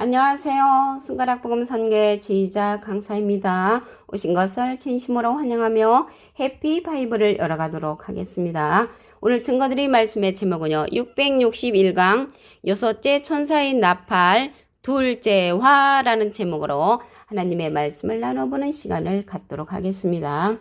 안녕하세요. 손가락복음 선교의 지휘자 강사입니다. 오신 것을 진심으로 환영하며 해피 바이블을 열어가도록 하겠습니다. 오늘 증거드릴 말씀의 제목은요. 661강 여섯째 천사의 나팔 둘째화라는 제목으로 하나님의 말씀을 나눠보는 시간을 갖도록 하겠습니다.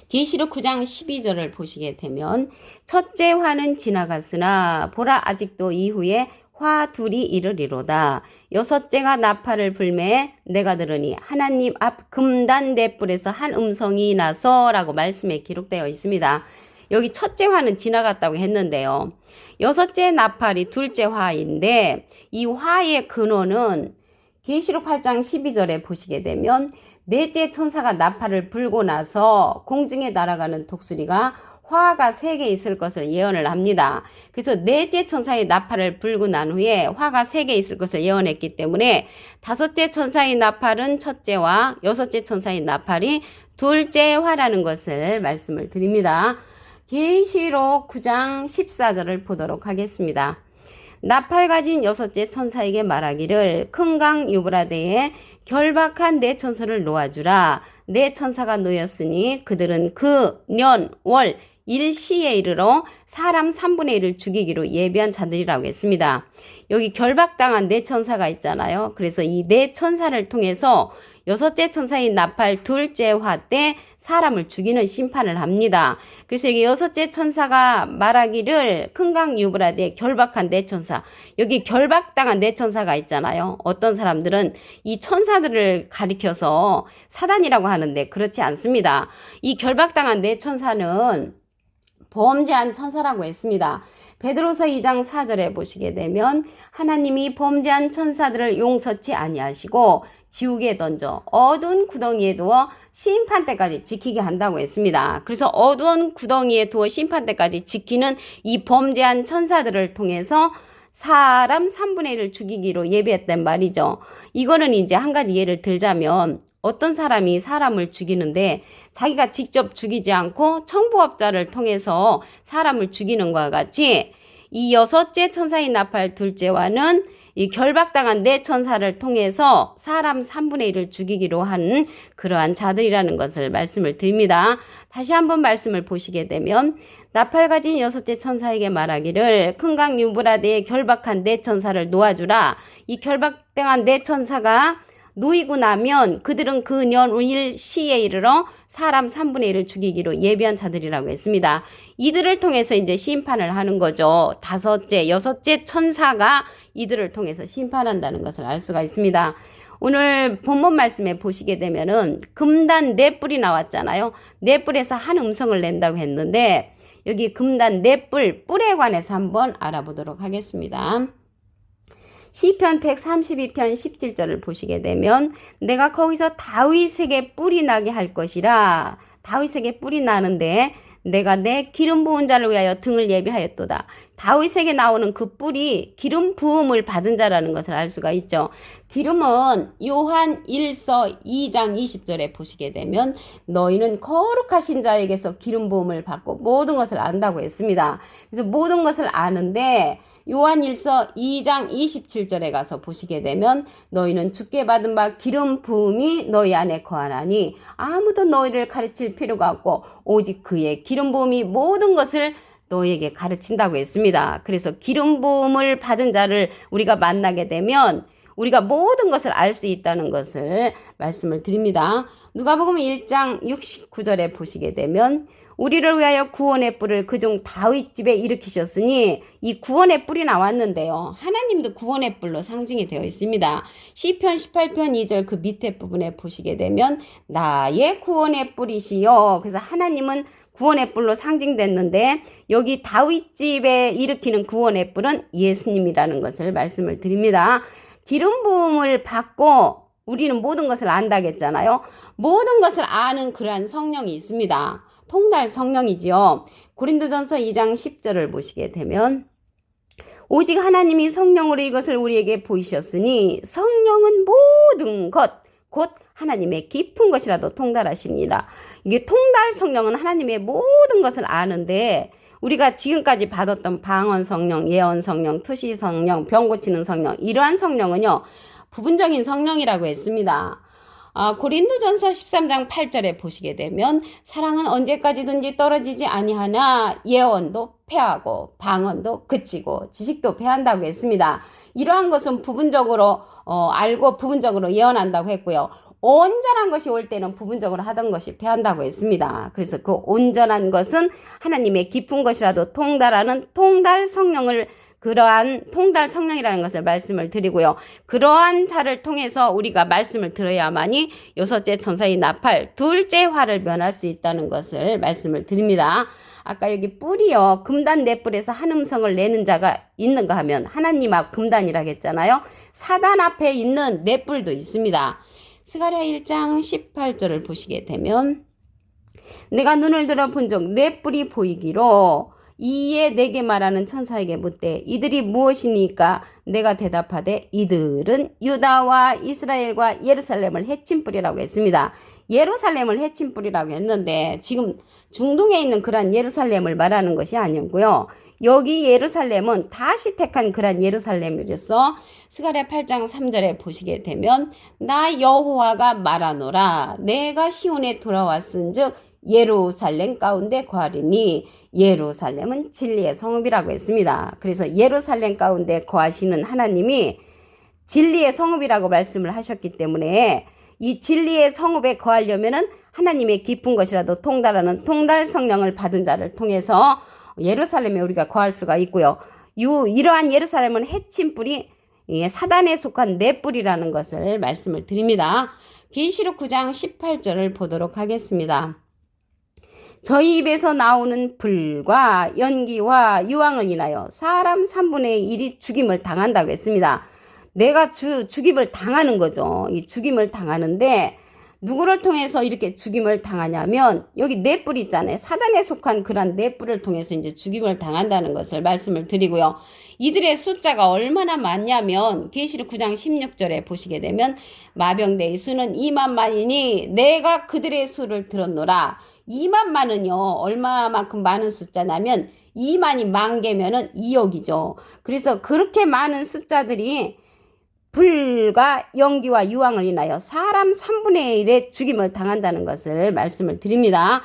계시록 9장 12절을 보시게 되면 첫째 화는 지나갔으나 보라 아직도 이후에 화 둘이 이르리로다. 여섯째가 나팔을 불매 내가 들으니 하나님 앞 금단 넷불에서 한 음성이 나서 라고 말씀에 기록되어 있습니다. 여기 첫째 화는 지나갔다고 했는데요. 여섯째 나팔이 둘째 화인데 이 화의 근원은 계시록 8장 12절에 보시게 되면 넷째 천사가 나팔을 불고 나서 공중에 날아가는 독수리가 화가 3개 있을 것을 예언을 합니다. 그래서 넷째 천사의 나팔을 불고 난 후에 화가 3개 있을 것을 예언했기 때문에 다섯째 천사의 나팔은 첫째화, 여섯째 천사의 나팔이 둘째화라는 것을 말씀을 드립니다. 계시록 9장 14절을 보도록 하겠습니다. 나팔 가진 여섯째 천사에게 말하기를 큰 강 유브라데에 결박한 네 천사를 놓아주라. 네 천사가 놓였으니 그들은 그 년, 월, 일시에 이르러 사람 3분의 1을 죽이기로 예비한 자들이라고 했습니다. 여기 결박당한 네 천사가 있잖아요. 그래서 이 네 천사를 통해서 여섯째 천사의 나팔 둘째 화 때 사람을 죽이는 심판을 합니다. 그래서 여기 여섯째 천사가 말하기를 큰 강 유브라데에 결박한 네 천사, 여기 결박당한 네 천사가 있잖아요. 어떤 사람들은 이 천사들을 가리켜서 사단이라고 하는데 그렇지 않습니다. 이 결박당한 네 천사는 범죄한 천사라고 했습니다. 베드로서 2장 4절에 보시게 되면 하나님이 범죄한 천사들을 용서치 아니하시고 지옥에 던져 어두운 구덩이에 두어 심판 때까지 지키게 한다고 했습니다. 그래서 어두운 구덩이에 두어 심판 때까지 지키는 이 범죄한 천사들을 통해서 사람 3분의 1을 죽이기로 예비했단 말이죠. 이거는 이제 한 가지 예를 들자면 어떤 사람이 사람을 죽이는데 자기가 직접 죽이지 않고 청부업자를 통해서 사람을 죽이는 것과 같이 이 여섯째 천사의 나팔 둘째와는 이 결박당한 네 천사를 통해서 사람 3분의 1을 죽이기로 한 그러한 자들이라는 것을 말씀을 드립니다. 다시 한번 말씀을 보시게 되면 나팔 가진 여섯째 천사에게 말하기를 큰 강 유브라데에 결박한 네 천사를 놓아주라. 이 결박당한 네 천사가 놓이고 나면 그들은 그 년 일 시에 이르러 사람 3분의 1을 죽이기로 예비한 자들이라고 했습니다. 이들을 통해서 이제 심판을 하는 거죠. 다섯째, 여섯째 천사가 이들을 통해서 심판한다는 것을 알 수가 있습니다. 오늘 본문 말씀에 보시게 되면은 금단 넷불이 나왔잖아요. 넷불에서 한 음성을 낸다고 했는데 여기 금단 넷불, 뿔에 관해서 한번 알아보도록 하겠습니다. 시편 132편 17절을 보시게 되면 내가 거기서 다윗에게 뿔이 나게 할 것이라. 다윗에게 뿔이 나는데 내가 내 기름 부은 자를 위하여 등을 예비하였도다. 다윗에게 나오는 그 뿔이 기름 부음을 받은 자라는 것을 알 수가 있죠. 기름은 요한 1서 2장 20절에 보시게 되면 너희는 거룩하신 자에게서 기름 부음을 받고 모든 것을 안다고 했습니다. 그래서 모든 것을 아는데 요한 1서 2장 27절에 가서 보시게 되면 너희는 주께 받은 바 기름 부음이 너희 안에 거하나니 아무도 너희를 가르칠 필요가 없고 오직 그의 기름 부음이 모든 것을 너희에게 가르친다고 했습니다. 그래서 기름 부음을 받은 자를 우리가 만나게 되면 우리가 모든 것을 알 수 있다는 것을 말씀을 드립니다. 누가복음 1장 69절에 보시게 되면 우리를 위하여 구원의 뿔을 그종 다윗 집에 일으키셨으니 이 구원의 뿔이 나왔는데요. 하나님도 구원의 뿔로 상징이 되어 있습니다. 시편 18편 2절 그 밑에 부분에 보시게 되면 나의 구원의 뿔이시여. 그래서 하나님은 구원의 뿔로 상징됐는데 여기 다윗 집에 일으키는 구원의 뿔은 예수님이라는 것을 말씀을 드립니다. 기름 부음을 받고 우리는 모든 것을 안다겠잖아요. 모든 것을 아는 그러한 성령이 있습니다. 통달 성령이지요. 고린도전서 2장 10절을 보시게 되면 오직 하나님이 성령으로 이것을 우리에게 보이셨으니 성령은 모든 것 곧 하나님의 깊은 것이라도 통달하시니라. 이게 통달 성령은 하나님의 모든 것을 아는데 우리가 지금까지 받았던 방언 성령, 예언 성령, 투시 성령, 병 고치는 성령, 이러한 성령은요, 부분적인 성령이라고 했습니다. 고린도전서 13장 8절에 보시게 되면 사랑은 언제까지든지 떨어지지 아니하나 예언도 패하고 방언도 그치고 지식도 패한다고 했습니다. 이러한 것은 부분적으로 알고 부분적으로 예언한다고 했고요. 온전한 것이 올 때는 부분적으로 하던 것이 패한다고 했습니다. 그래서 그 온전한 것은 하나님의 깊은 것이라도 통달하는 통달 성령을 그러한 통달 성령이라는 것을 말씀을 드리고요. 그러한 자를 통해서 우리가 말씀을 들어야만이 여섯째 천사의 나팔, 둘째 화를 면할 수 있다는 것을 말씀을 드립니다. 아까 여기 뿔이요. 금단 네 뿔에서 한 음성을 내는 자가 있는가 하면 하나님 앞 금단이라고 했잖아요. 사단 앞에 있는 네 뿔도 있습니다. 스가랴 1장 18절을 보시게 되면 내가 눈을 들어 본 적 네 뿔이 보이기로 이에 내게 말하는 천사에게 묻되 이들이 무엇이니까 내가 대답하되 이들은 유다와 이스라엘과 예루살렘을 해친 뿔이라고 했습니다. 예루살렘을 해친 뿔이라고 했는데 지금 중동에 있는 그런 예루살렘을 말하는 것이 아니고요. 여기 예루살렘은 다시 택한 그런 예루살렘이로서 스가랴 8장 3절에 보시게 되면 나 여호와가 말하노라 내가 시온에 돌아왔은즉 예루살렘 가운데 거하리니 예루살렘은 진리의 성읍이라고 했습니다. 그래서 예루살렘 가운데 거하시는 하나님이 진리의 성읍이라고 말씀을 하셨기 때문에 이 진리의 성읍에 거하려면은 하나님의 깊은 것이라도 통달하는 통달 성령을 받은 자를 통해서 예루살렘에 우리가 거할 수가 있고요. 이러한 예루살렘은 해친 뿔이 사단에 속한 네 뿔이라는 것을 말씀을 드립니다. 계시록 9장 18절을 보도록 하겠습니다. 저희 입에서 나오는 불과 연기와 유황을 인하여 사람 3분의 1이 죽임을 당한다고 했습니다. 내가 죽임을 당하는 거죠. 이 죽임을 당하는데 누구를 통해서 이렇게 죽임을 당하냐면 여기 네 뿔 있잖아요. 사단에 속한 그런 네 뿔을 통해서 이제 죽임을 당한다는 것을 말씀을 드리고요. 이들의 숫자가 얼마나 많냐면 계시록 9장 16절에 보시게 되면 마병대의 수는 2만만이니 내가 그들의 수를 들었노라. 2만만은요 얼마만큼 많은 숫자냐면 2만이 만 개면은 2억이죠. 그래서 그렇게 많은 숫자들이 불과 연기와 유황을 인하여 사람 3분의 1의 죽임을 당한다는 것을 말씀을 드립니다.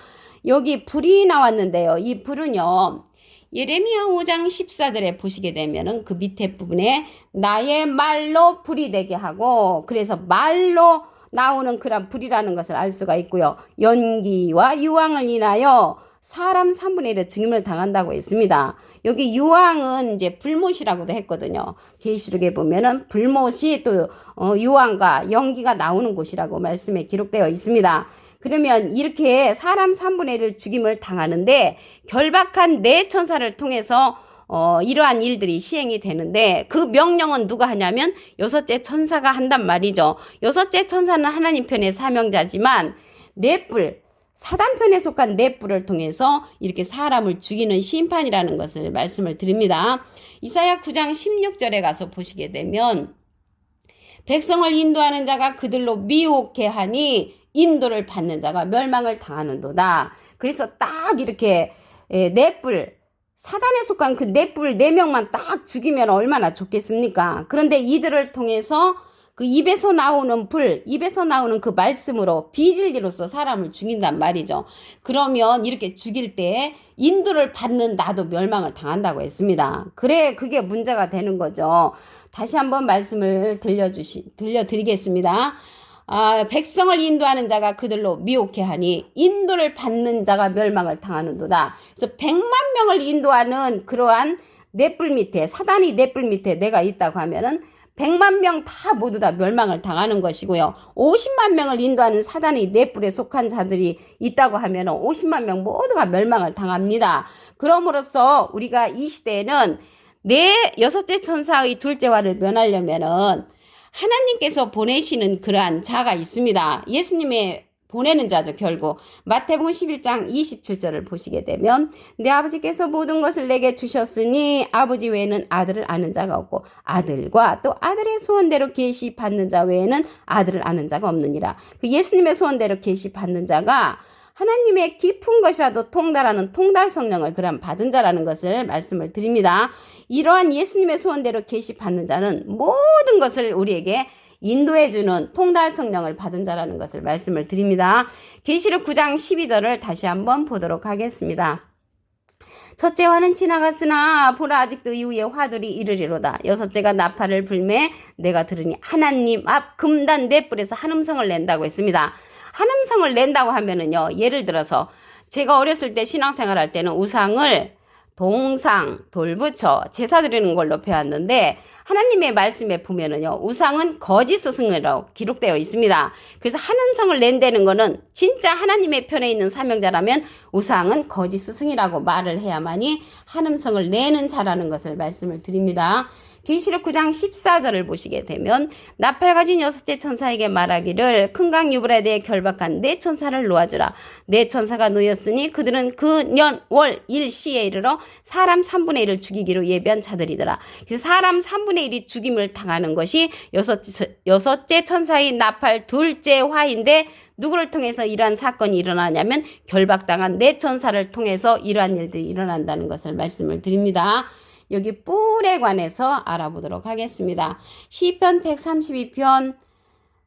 여기 불이 나왔는데요. 이 불은요. 예레미야 5장 14절에 보시게 되면은 그 밑에 부분에 나의 말로 불이 되게 하고 그래서 말로 나오는 그런 불이라는 것을 알 수가 있고요. 연기와 유황을 인하여 사람 3분의 1의 죽임을 당한다고 했습니다. 여기 유황은 이제 불못이라고도 했거든요. 계시록에 보면은 불못이 또 유황과 연기가 나오는 곳이라고 말씀에 기록되어 있습니다. 그러면 이렇게 사람 3분의 1을 죽임을 당하는데 결박한 네 천사를 통해서 이러한 일들이 시행이 되는데 그 명령은 누가 하냐면 여섯째 천사가 한단 말이죠. 여섯째 천사는 하나님 편의 사명자지만 네 뿔 사단 편에 속한 네 뿔을 통해서 이렇게 사람을 죽이는 심판이라는 것을 말씀을 드립니다. 이사야 9장 16절에 가서 보시게 되면 백성을 인도하는 자가 그들로 미혹해 하니 인도를 받는 자가 멸망을 당하는도다. 그래서 딱 이렇게 네 뿔 사단에 속한 그 네 뿔 네 명만 딱 죽이면 얼마나 좋겠습니까? 그런데 이들을 통해서 그 입에서 나오는 불, 입에서 나오는 그 말씀으로 비질기로서 사람을 죽인단 말이죠. 그러면 이렇게 죽일 때 인도를 받는 나도 멸망을 당한다고 했습니다. 그래 그게 문제가 되는 거죠. 다시 한번 말씀을 들려드리겠습니다. 백성을 인도하는 자가 그들로 미혹해 하니 인도를 받는 자가 멸망을 당하는도다. 그래서 100만 명을 인도하는 그러한 넷불 밑에 사단이 넷불 밑에 내가 있다고 하면은 100만 명 다 모두 다 멸망을 당하는 것이고요. 50만 명을 인도하는 사단의 넷불에 속한 자들이 있다고 하면 50만 명 모두가 멸망을 당합니다. 그럼으로써 우리가 이 시대에는 여섯째 천사의 둘째 화를 면하려면은 하나님께서 보내시는 그러한 자가 있습니다. 예수님의 보내는 자죠. 결국 마태복음 11장 27절을 보시게 되면 내 아버지께서 모든 것을 내게 주셨으니 아버지 외에는 아들을 아는 자가 없고 아들과 또 아들의 소원대로 계시받는 자 외에는 아들을 아는 자가 없느니라. 그 예수님의 소원대로 계시받는 자가 하나님의 깊은 것이라도 통달하는 통달 성령을 그럼 받은 자라는 것을 말씀을 드립니다. 이러한 예수님의 소원대로 계시 받는 자는 모든 것을 우리에게 인도해주는 통달 성령을 받은 자라는 것을 말씀을 드립니다. 계시록 9장 12절을 다시 한번 보도록 하겠습니다. 첫째 화는 지나갔으나 보라 아직도 이후에 화들이 이르리로다. 여섯째가 나팔을 불매 내가 들으니 하나님 앞 금단 넷불에서 한음성을 낸다고 했습니다. 한음성을 낸다고 하면은요, 예를 들어서 제가 어렸을 때 신앙생활 할 때는 우상을 동상, 돌부처, 제사 드리는 걸로 배웠는데 하나님의 말씀에 보면은요, 우상은 거짓 스승이라고 기록되어 있습니다. 그래서 한음성을 낸다는 거는 진짜 하나님의 편에 있는 사명자라면 우상은 거짓 스승이라고 말을 해야만이 한음성을 내는 자라는 것을 말씀을 드립니다. 계시록 9장 14절을 보시게 되면 나팔 가진 여섯째 천사에게 말하기를 큰 강 유브라데에 결박한 네 천사를 놓아주라. 네 천사가 놓였으니 그들은 그 년, 월, 일, 시에 이르러 사람 3분의 1을 죽이기로 예비한 자들이더라. 그래서 사람 3분의 1이 죽임을 당하는 것이 여섯째 천사의 나팔 둘째 화인데 누구를 통해서 이러한 사건이 일어나냐면 결박당한 네 천사를 통해서 이러한 일들이 일어난다는 것을 말씀을 드립니다. 여기 뿔에 관해서 알아보도록 하겠습니다. 시편 132편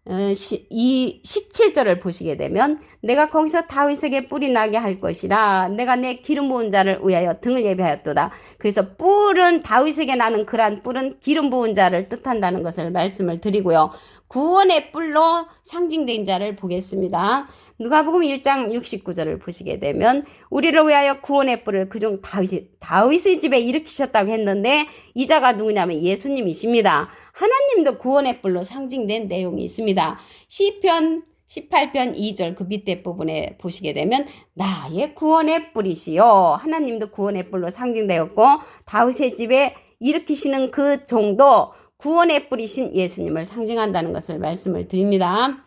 17절을 보시게 되면 내가 거기서 다윗에게 뿔이 나게 할 것이라 내가 내 기름 부은 자를 위하여 등을 예비하였도다. 그래서 뿔은 다윗에게 나는 그러한 뿔은 기름 부은 자를 뜻한다는 것을 말씀을 드리고요. 구원의 뿔로 상징된 자를 보겠습니다. 누가복음 1장 69절을 보시게 되면 우리를 위하여 구원의 뿔을 그중 다윗의 집에 일으키셨다고 했는데 이 자가 누구냐면 예수님이십니다. 하나님도 구원의 뿔로 상징된 내용이 있습니다. 시편 18편 2절 그 밑에 부분에 보시게 되면 나의 구원의 뿔이시요. 하나님도 구원의 뿔로 상징되었고 다윗의 집에 일으키시는 그 종도 구원의 뿔이신 예수님을 상징한다는 것을 말씀을 드립니다.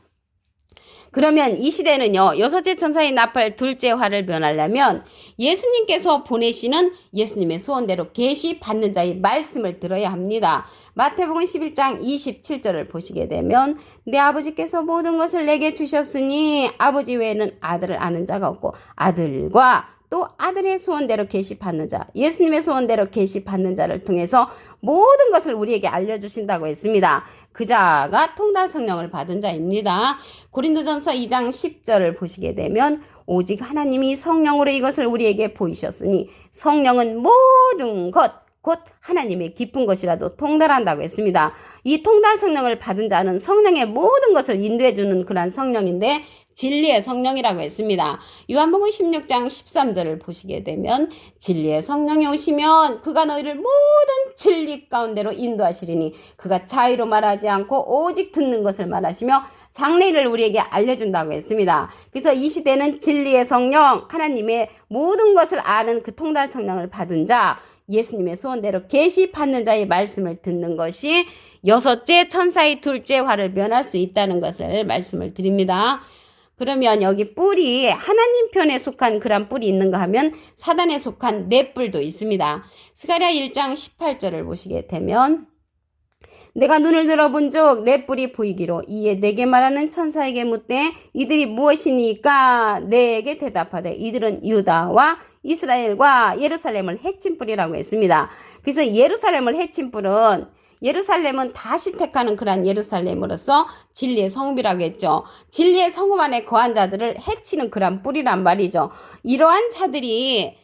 그러면 이 시대는요, 여섯째 천사의 나팔 둘째 화를 면하려면 예수님께서 보내시는 예수님의 소원대로 계시 받는 자의 말씀을 들어야 합니다. 마태복음 11장 27절을 보시게 되면 내 아버지께서 모든 것을 내게 주셨으니 아버지 외에는 아들을 아는 자가 없고 아들과 또 아들의 소원대로 계시 받는 자, 예수님의 소원대로 계시 받는 자를 통해서 모든 것을 우리에게 알려주신다고 했습니다. 그 자가 통달 성령을 받은 자입니다. 고린도전서 2장 10절을 보시게 되면 오직 하나님이 성령으로 이것을 우리에게 보이셨으니 성령은 모든 것 곧 하나님의 기쁜 것이라도 통달한다고 했습니다. 이 통달 성령을 받은 자는 성령의 모든 것을 인도해주는 그러한 성령인데 진리의 성령이라고 했습니다. 요한복음 16장 13절을 보시게 되면 진리의 성령이 오시면 그가 너희를 모든 진리 가운데로 인도하시리니 그가 자의로 말하지 않고 오직 듣는 것을 말하시며 장래를 우리에게 알려준다고 했습니다. 그래서 이 시대는 진리의 성령, 하나님의 모든 것을 아는 그 통달 성령을 받은 자, 예수님의 소원대로 계시 받는 자의 말씀을 듣는 것이 여섯째 천사의 둘째 화를 면할 수 있다는 것을 말씀을 드립니다. 그러면 여기 뿔이 하나님 편에 속한 그런 뿔이 있는가 하면 사단에 속한 네 뿔도 있습니다. 스가랴 1장 18절을 보시게 되면 내가 눈을 들어본 적 내 뿔이 보이기로 이에 내게 말하는 천사에게 묻되 이들이 무엇이니까 내게 대답하되 이들은 유다와 이스라엘과 예루살렘을 해친 뿔이라고 했습니다. 그래서 예루살렘을 해친 뿔은 예루살렘은 다시 택하는 그러한 예루살렘으로서 진리의 성읍이라고 했죠. 진리의 성읍 안에 거한 자들을 해치는 그러한 뿔이란 말이죠. 이러한 자들이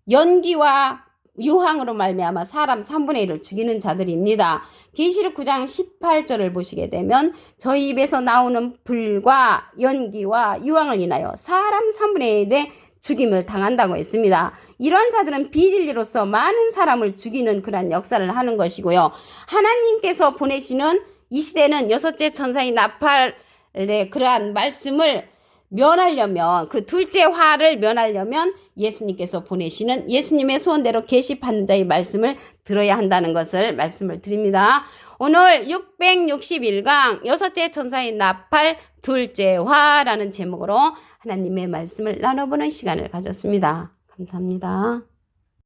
연기와 유황으로 말미암아 사람 3분의 1을 죽이는 자들입니다. 계시록 9장 18절을 보시게 되면 저희 입에서 나오는 불과 연기와 유황을 인하여 사람 3분의 1의 죽임을 당한다고 했습니다. 이러한 자들은 비진리로서 많은 사람을 죽이는 그런 역사를 하는 것이고요. 하나님께서 보내시는 이 시대는 여섯째 천사의 나팔의 그러한 말씀을 면하려면 그 둘째 화를 면하려면 예수님께서 보내시는 예수님의 소원대로 계시 받는 자의 말씀을 들어야 한다는 것을 말씀을 드립니다. 오늘 661강 여섯째 천사의 나팔 둘째 화라는 제목으로 하나님의 말씀을 나눠보는 시간을 가졌습니다. 감사합니다.